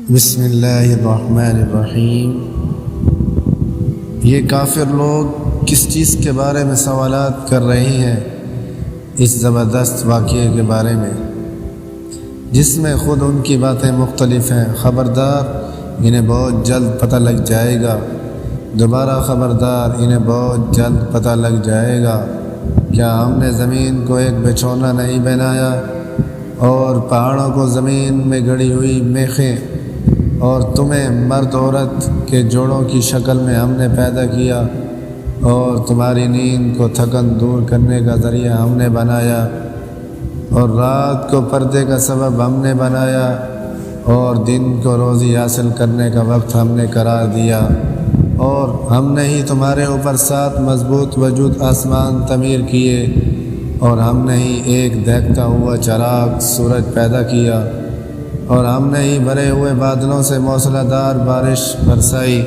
بسم اللہ الرحمن الرحیم۔ یہ کافر لوگ کس چیز کے بارے میں سوالات کر رہے ہیں؟ اس زبردست واقعے کے بارے میں جس میں خود ان کی باتیں مختلف ہیں۔ خبردار، انہیں بہت جلد پتہ لگ جائے گا۔ دوبارہ خبردار، انہیں بہت جلد پتہ لگ جائے گا۔ کیا ہم نے زمین کو ایک بچھونا نہیں بنایا اور پہاڑوں کو زمین میں گڑی ہوئی میخیں، اور تمہیں مرد عورت کے جوڑوں کی شکل میں ہم نے پیدا کیا، اور تمہاری نیند کو تھکن دور کرنے کا ذریعہ ہم نے بنایا، اور رات کو پردے کا سبب ہم نے بنایا، اور دن کو روزی حاصل کرنے کا وقت ہم نے قرار دیا، اور ہم نے ہی تمہارے اوپر 7 مضبوط وجود آسمان تعمیر کیے، اور ہم نے ہی ایک دہکتا ہوا چراغ سورج پیدا کیا، اور ہم نے ہی بھرے ہوئے بادلوں سے موسلادھار بارش برسائی،